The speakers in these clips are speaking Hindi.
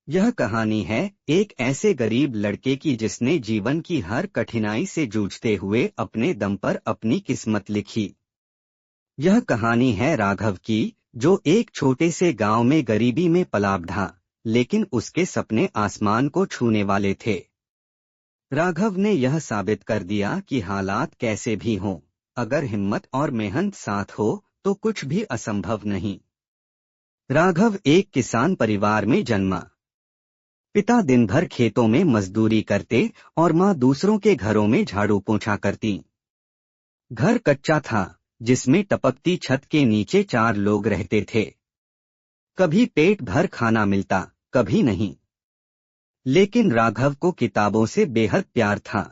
यह कहानी है एक ऐसे गरीब लड़के की जिसने जीवन की हर कठिनाई से जूझते हुए अपने दम पर अपनी किस्मत लिखी। यह कहानी है राघव की, जो एक छोटे से गांव में गरीबी में पला बढ़ा, लेकिन उसके सपने आसमान को छूने वाले थे। राघव ने यह साबित कर दिया कि हालात कैसे भी हों, अगर हिम्मत और मेहनत साथ हो तो कुछ भी असंभव नहीं। राघव एक किसान परिवार में जन्मा। पिता दिन भर खेतों में मजदूरी करते और माँ दूसरों के घरों में झाड़ू पोंछा करती। घर कच्चा था, जिसमें टपकती छत के नीचे 4 लोग रहते थे। कभी पेट भर खाना मिलता, कभी नहीं। लेकिन राघव को किताबों से बेहद प्यार था।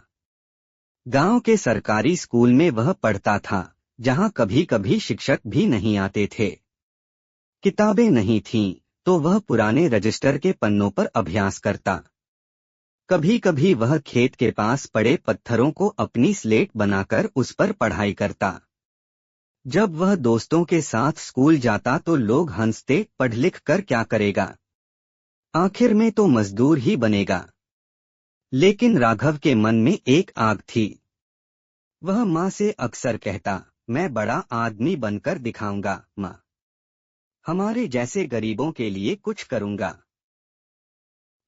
गांव के सरकारी स्कूल में वह पढ़ता था, जहां कभी कभी शिक्षक भी नहीं आते थे। किताबें नहीं थीं, तो वह पुराने रजिस्टर के पन्नों पर अभ्यास करता। कभी कभी वह खेत के पास पड़े पत्थरों को अपनी स्लेट बनाकर उस पर पढ़ाई करता। जब वह दोस्तों के साथ स्कूल जाता तो लोग हंसते, पढ़ लिख कर क्या करेगा, आखिर में तो मजदूर ही बनेगा। लेकिन राघव के मन में एक आग थी। वह माँ से अक्सर कहता, मैं बड़ा आदमी बनकर दिखाऊंगा माँ, हमारे जैसे गरीबों के लिए कुछ करूंगा।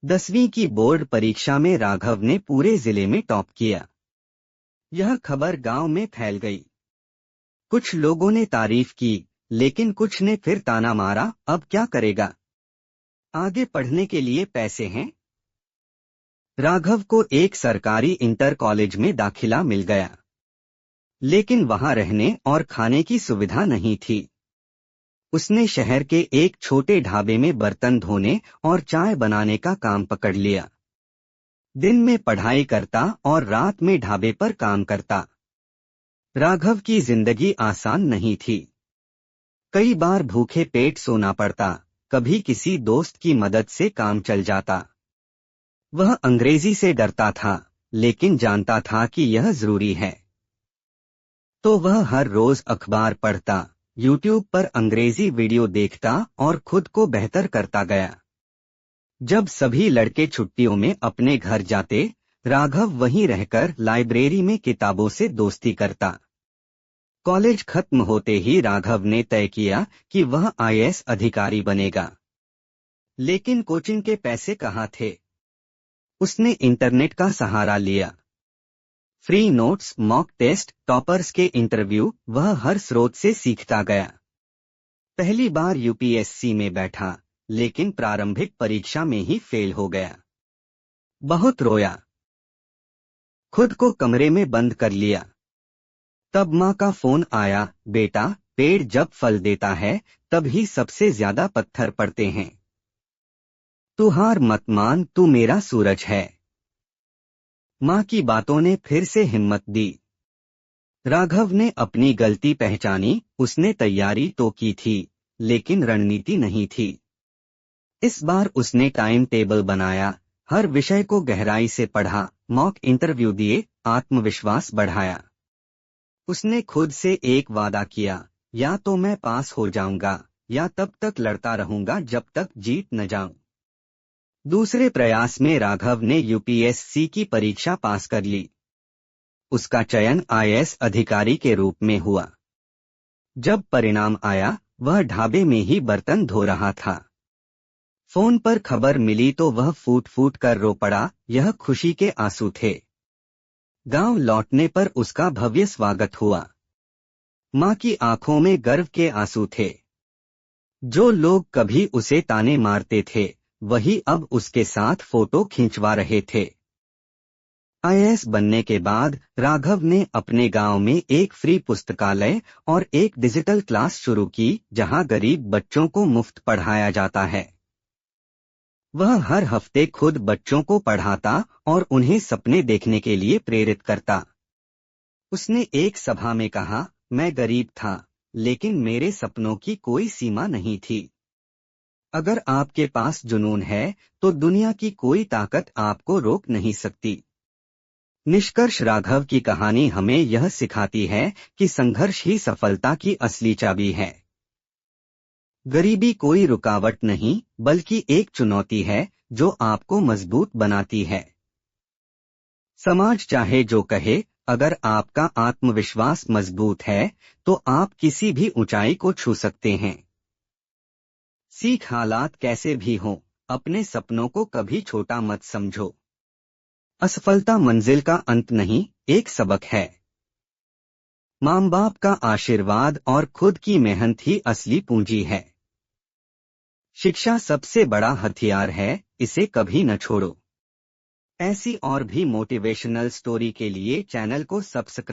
10वीं की बोर्ड परीक्षा में राघव ने पूरे जिले में टॉप किया। यह खबर गांव में फैल गई। कुछ लोगों ने तारीफ की, लेकिन कुछ ने फिर ताना मारा, अब क्या करेगा, आगे पढ़ने के लिए पैसे हैं। राघव को एक सरकारी इंटर कॉलेज में दाखिला मिल गया, लेकिन वहां रहने और खाने की सुविधा नहीं थी। उसने शहर के एक छोटे ढाबे में बर्तन धोने और चाय बनाने का काम पकड़ लिया। दिन में पढ़ाई करता और रात में ढाबे पर काम करता। राघव की जिंदगी आसान नहीं थी। कई बार भूखे पेट सोना पड़ता, कभी किसी दोस्त की मदद से काम चल जाता। वह अंग्रेजी से डरता था, लेकिन जानता था कि यह जरूरी है। तो वह हर रोज अखबार पढ़ता, यूट्यूब पर अंग्रेजी वीडियो देखता और खुद को बेहतर करता गया। जब सभी लड़के छुट्टियों में अपने घर जाते, राघव वहीं रहकर लाइब्रेरी में किताबों से दोस्ती करता। कॉलेज खत्म होते ही राघव ने तय किया कि वह आईएएस अधिकारी बनेगा। लेकिन कोचिंग के पैसे कहाँ थे? उसने इंटरनेट का सहारा लिया। Free notes, mock test, toppers के इंटरव्यू, वह हर स्रोत से सीखता गया। पहली बार यूपीएससी में बैठा, लेकिन प्रारंभिक परीक्षा में ही फेल हो गया। बहुत रोया, खुद को कमरे में बंद कर लिया। तब माँ का फोन आया, बेटा, पेड़ जब फल देता है तब ही सबसे ज्यादा पत्थर पड़ते हैं। तू हार मत मान, तू मेरा सूरज है। माँ की बातों ने फिर से हिम्मत दी। राघव ने अपनी गलती पहचानी। उसने तैयारी तो की थी, लेकिन रणनीति नहीं थी। इस बार उसने टाइम टेबल बनाया, हर विषय को गहराई से पढ़ा, मॉक इंटरव्यू दिए, आत्मविश्वास बढ़ाया। उसने खुद से एक वादा किया, या तो मैं पास हो जाऊंगा या तब तक लड़ता रहूंगा जब तक जीत न जाऊं। दूसरे प्रयास में राघव ने यूपीएससी की परीक्षा पास कर ली। उसका चयन आईएएस अधिकारी के रूप में हुआ। जब परिणाम आया, वह ढाबे में ही बर्तन धो रहा था। फोन पर खबर मिली तो वह फूट फूट कर रो पड़ा। यह खुशी के आंसू थे। गांव लौटने पर उसका भव्य स्वागत हुआ। माँ की आंखों में गर्व के आंसू थे। जो लोग कभी उसे ताने मारते थे, वही अब उसके साथ फोटो खिंचवा रहे थे। आईएएस बनने के बाद राघव ने अपने गांव में एक फ्री पुस्तकालय और एक डिजिटल क्लास शुरू की, जहां गरीब बच्चों को मुफ्त पढ़ाया जाता है। वह हर हफ्ते खुद बच्चों को पढ़ाता और उन्हें सपने देखने के लिए प्रेरित करता। उसने एक सभा में कहा, मैं गरीब था, लेकिन मेरे सपनों की कोई सीमा नहीं थी। अगर आपके पास जुनून है तो दुनिया की कोई ताकत आपको रोक नहीं सकती। निष्कर्ष, राघव की कहानी हमें यह सिखाती है कि संघर्ष ही सफलता की असली चाबी है। गरीबी कोई रुकावट नहीं, बल्कि एक चुनौती है जो आपको मजबूत बनाती है। समाज चाहे जो कहे, अगर आपका आत्मविश्वास मजबूत है तो आप किसी भी ऊंचाई को छू सकते हैं। सीख हालात कैसे भी हों, अपने सपनों को कभी छोटा मत समझो। असफलता मंजिल का अंत नहीं, एक सबक है। माँ बाप का आशीर्वाद और खुद की मेहनत ही असली पूंजी है। शिक्षा सबसे बड़ा हथियार है, इसे कभी न छोड़ो। ऐसी और भी मोटिवेशनल स्टोरी के लिए चैनल को सब्सक्राइब